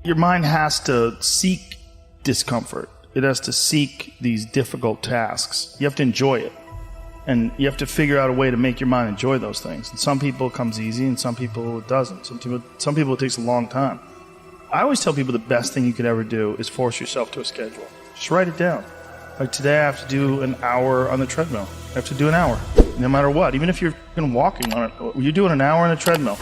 Your mind has to seek discomfort. It has to seek these difficult tasks. You have to enjoy it. And you have to figure out a way to make your mind enjoy those things. And some people it comes easy, and some people it doesn't. Some people it takes a long time. I always tell people the best thing you could ever do is force yourself to a schedule. Just write it down. Like today I have to do an hour on the treadmill. I have to do an hour, no matter what. Even if you're walking on it, you're doing an hour on a treadmill.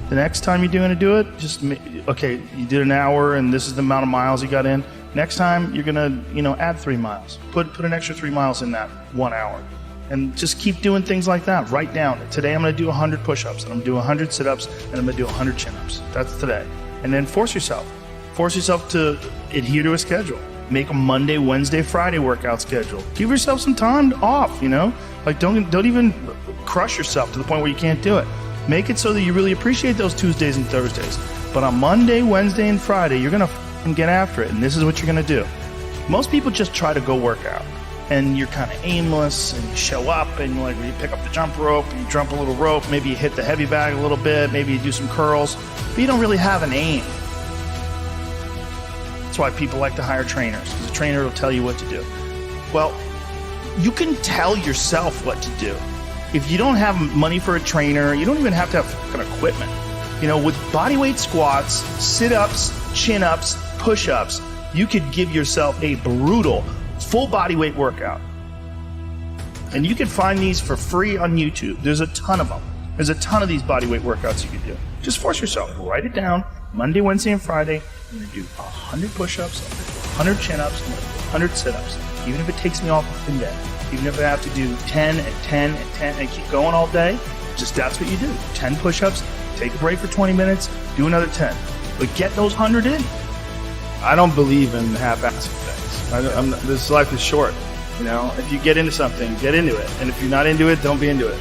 The next time you're going to do it, okay, you did an hour and this is the amount of miles you got in. Next time you're going to, add 3 miles. Put an extra 3 miles in that 1 hour. And just keep doing things like that. Write down, today I'm going to do 100 push-ups, and I'm going to do 100 sit-ups, and I'm going to do 100 chin-ups. That's today. And then force yourself. Force yourself to adhere to a schedule. Make a Monday, Wednesday, Friday workout schedule. Give yourself some time off, Like don't even crush yourself to the point where you can't do it. Make it so that you really appreciate those Tuesdays and Thursdays. But on Monday, Wednesday, and Friday, you're going to get after it, and this is what you're going to do. Most people just try to go work out. And you're kind of aimless, and you show up, and you pick up the jump rope, and you jump a little rope, maybe you hit the heavy bag a little bit, maybe you do some curls, but you don't really have an aim. That's why people like to hire trainers, because a trainer will tell you what to do. Well, you can tell yourself what to do. If you don't have money for a trainer, you don't even have to have fucking equipment. With bodyweight squats, sit-ups, chin-ups, push-ups, you could give yourself a brutal full body weight workout. And you can find these for free on YouTube. There's a ton of them. There's a ton of these body weight workouts you can do. Just force yourself. Write it down. Monday, Wednesday, and Friday, I'm going to do 100 push-ups, 100 chin-ups, 100 sit-ups. Even if it takes me all fucking day. Even if I have to do 10 and 10 and 10 and keep going all day, just that's what you do. 10 push-ups, take a break for 20 minutes, do another 10. But get those 100 in. I don't believe in half-assing things. This life is short, If you get into something, get into it. And if you're not into it, don't be into it.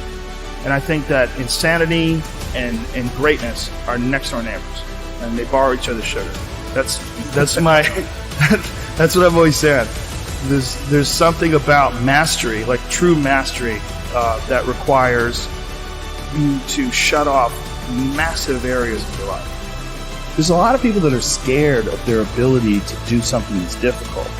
And I think that insanity and greatness are next door neighbors, and they borrow each other's sugar. That's my that's what I've always said. There's something about mastery, like true mastery, that requires you to shut off massive areas of your life. There's a lot of people that are scared of their ability to do something that's difficult.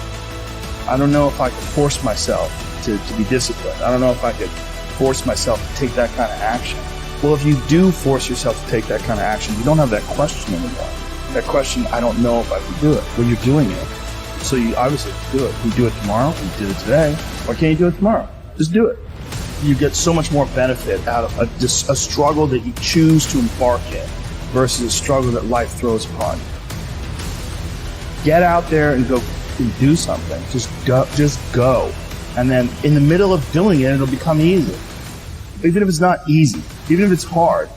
I don't know if I could force myself to be disciplined. I don't know if I could force myself to take that kind of action. Well, if you do force yourself to take that kind of action, you don't have that question anymore. That question, I don't know if I can do it. Well, you're doing it. So you obviously can do it. You do it tomorrow, you did it today. Why can't you do it tomorrow? Just do it. You get so much more benefit out of a struggle that you choose to embark in versus a struggle that life throws upon you. Get out there and go and do something. Just go. And then in the middle of doing it, it'll become easy. Even if it's not easy, even if it's hard,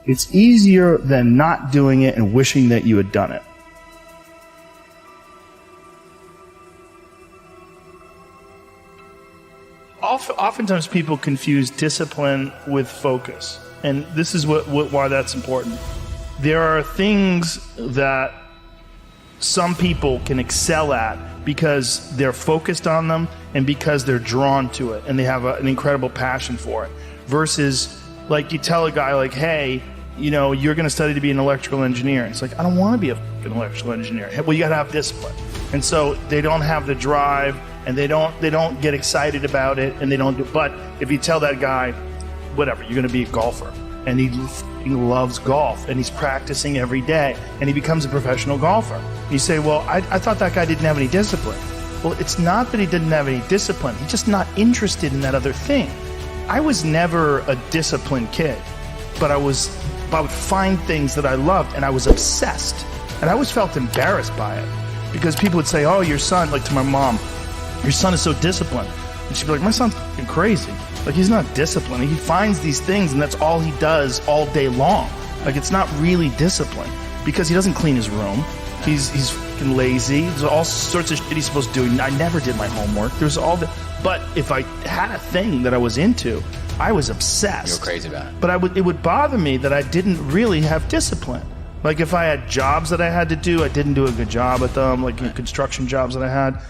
it's easier than not doing it and wishing that you had done it. Oftentimes people confuse discipline with focus. And this is why that's important. There are things that some people can excel at because they're focused on them and because they're drawn to it and they have an incredible passion for it. Versus, like, you tell a guy, like, hey, you're going to study to be an electrical engineer. It's like, I don't want to be an electrical engineer. Well, you got to have discipline. And so they don't have the drive, and they don't get excited about it, and they don't do. But if you tell that guy, whatever, you're going to be a golfer, and he loves golf, and he's practicing every day, and he becomes a professional golfer. You say, well, I thought that guy didn't have any discipline. Well, it's not that he didn't have any discipline. He's just not interested in that other thing. I was never a disciplined kid, but I would find things that I loved, and I was obsessed. And I always felt embarrassed by it, because people would say, oh, your son, like to my mom, your son is so disciplined. And she'd be like, my son's fucking crazy. Like, he's not disciplined. He finds these things, and that's all he does all day long. Like, it's not really discipline, because he doesn't clean his room. He's fucking lazy. There's all sorts of shit he's supposed to do. I never did my homework. There's all the... But if I had a thing that I was into, I was obsessed. You were crazy about it. But it would bother me that I didn't really have discipline. Like, if I had jobs that I had to do, I didn't do a good job at them, like construction jobs that I had.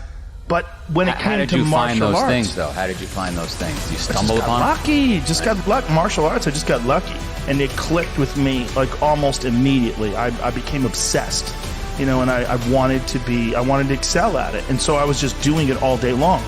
But when it came to martial arts... How did you find those things, though? How did you find those things? You stumbled upon lucky. Just got lucky. Martial arts, I just got lucky. And it clicked with me, like, almost immediately. I became obsessed. you know, and I wanted to excel at it. And so I was just doing it all day long.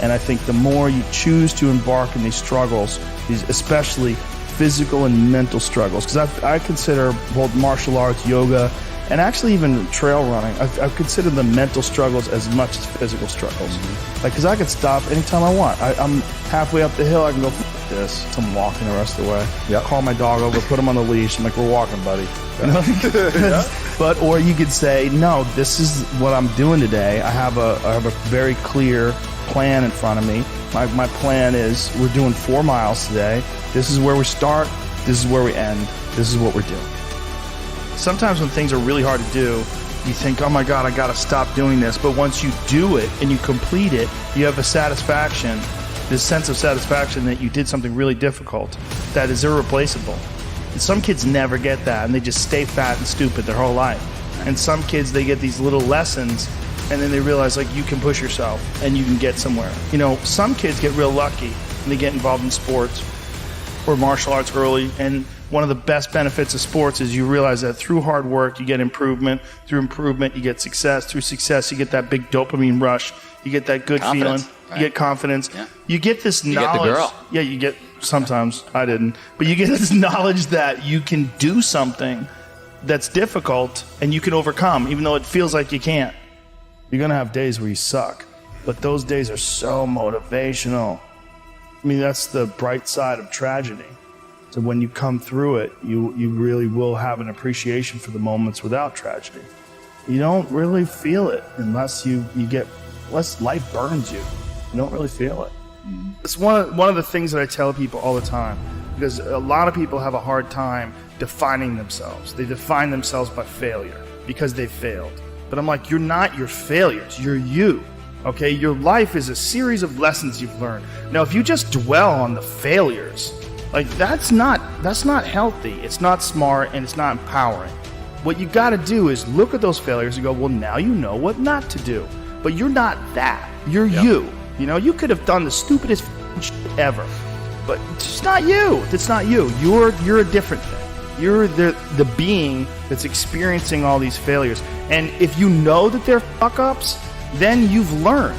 And I think the more you choose to embark in these struggles, these especially physical and mental struggles, because I consider both martial arts, yoga, and actually even trail running, I've considered the mental struggles as much as physical struggles. Like, because I could stop anytime I want. I'm halfway up the hill, I can go, F this. So I'm walking the rest of the way. Yep. Call my dog over, put him on the leash. I'm like, we're walking, buddy. You know? But, or you could say, no, this is what I'm doing today. I have a very clear plan in front of me. My plan is we're doing 4 miles today. This is where we start. This is where we end. This is what we're doing. Sometimes when things are really hard to do, you think, oh my God, I got to stop doing this. But once you do it and you complete it, you have a satisfaction, this sense of satisfaction that you did something really difficult that is irreplaceable. And some kids never get that, and they just stay fat and stupid their whole life. And some kids, they get these little lessons, and then they realize, like, you can push yourself and you can get somewhere. You know, some kids get real lucky and they get involved in sports or martial arts early, and one of the best benefits of sports is you realize that through hard work you get improvement, through improvement you get success, through success you get that big dopamine rush, you get that good feeling, right? You get confidence, you get this knowledge. You get the girl. Yeah, you get, sometimes, I didn't, but you get this knowledge that you can do something that's difficult and you can overcome, even though it feels like you can't. You're gonna have days where you suck, but those days are so motivational. I mean, that's the bright side of tragedy. So when you come through it, you really will have an appreciation for the moments without tragedy. You don't really feel it unless unless life burns you. You don't really feel it. It's one of the things that I tell people all the time, because a lot of people have a hard time defining themselves. They define themselves by failure because they failed. But I'm like, you're not your failures, you're you. Okay, your life is a series of lessons you've learned. Now, if you just dwell on the failures, like that's not healthy. It's not smart and it's not empowering. What you got to do is look at those failures and go, well, now you know what not to do. But you're not that. You're you. You know, you could have done the stupidest shit ever, but it's just not you. It's not you. You're a different thing. You're the being that's experiencing all these failures. And if you know that they're fuck ups, then you've learned.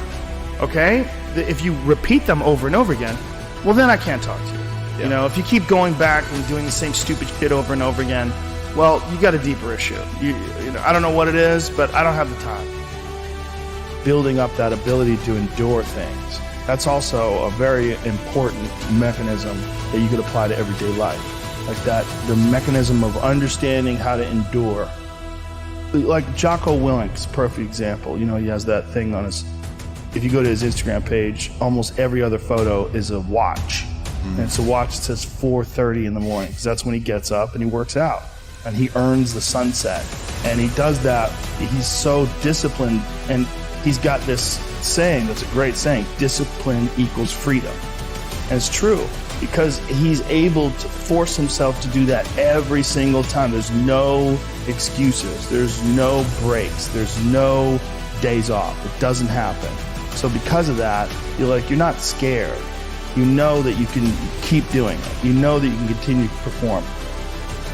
Okay? If you repeat them over and over again, well, then I can't talk to you. Yeah. You know, if you keep going back and doing the same stupid shit over and over again, well, you got a deeper issue. You know, I don't know what it is, but I don't have the time. Building up that ability to endure things. That's also a very important mechanism that you could apply to everyday life. Like that, the mechanism of understanding how to endure. Like Jocko Willink's perfect example. You know, he has that thing on his, if you go to his Instagram page, almost every other photo is a watch. And it's a watch that says 4:30 in the morning, because that's when he gets up and he works out. And he earns the sunset. And he does that. He's so disciplined. And he's got this saying that's a great saying, discipline equals freedom. And it's true, because he's able to force himself to do that every single time. There's no excuses. There's no breaks. There's no days off. It doesn't happen. So because of that, you're not scared. You know that you can keep doing it. You know that you can continue to perform.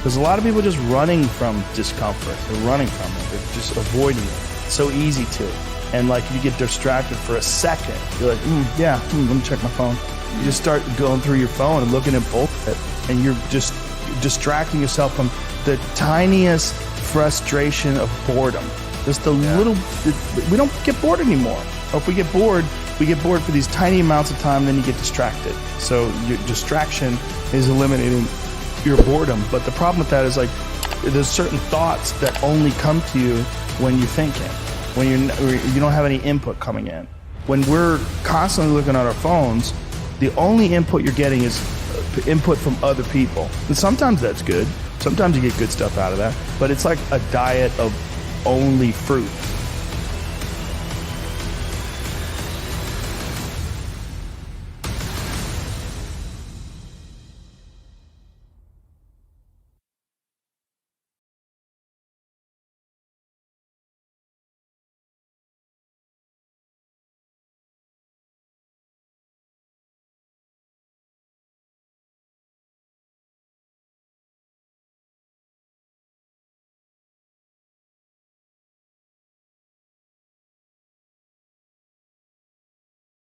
There's a lot of people just running from discomfort. They're running from it. They're just avoiding it. It's so easy to. And like, if you get distracted for a second, you're like, let me check my phone. You just start going through your phone and looking at bullshit, and you're just distracting yourself from the tiniest frustration of boredom. Just we don't get bored anymore. Or if we get bored for these tiny amounts of time, then you get distracted. So your distraction is eliminating your boredom. But the problem with that is, like, there's certain thoughts that only come to you when you're thinking, when you don't have any input coming in. When we're constantly looking at our phones, the only input you're getting is input from other people. And sometimes that's good. Sometimes you get good stuff out of that. But it's like a diet of only fruit.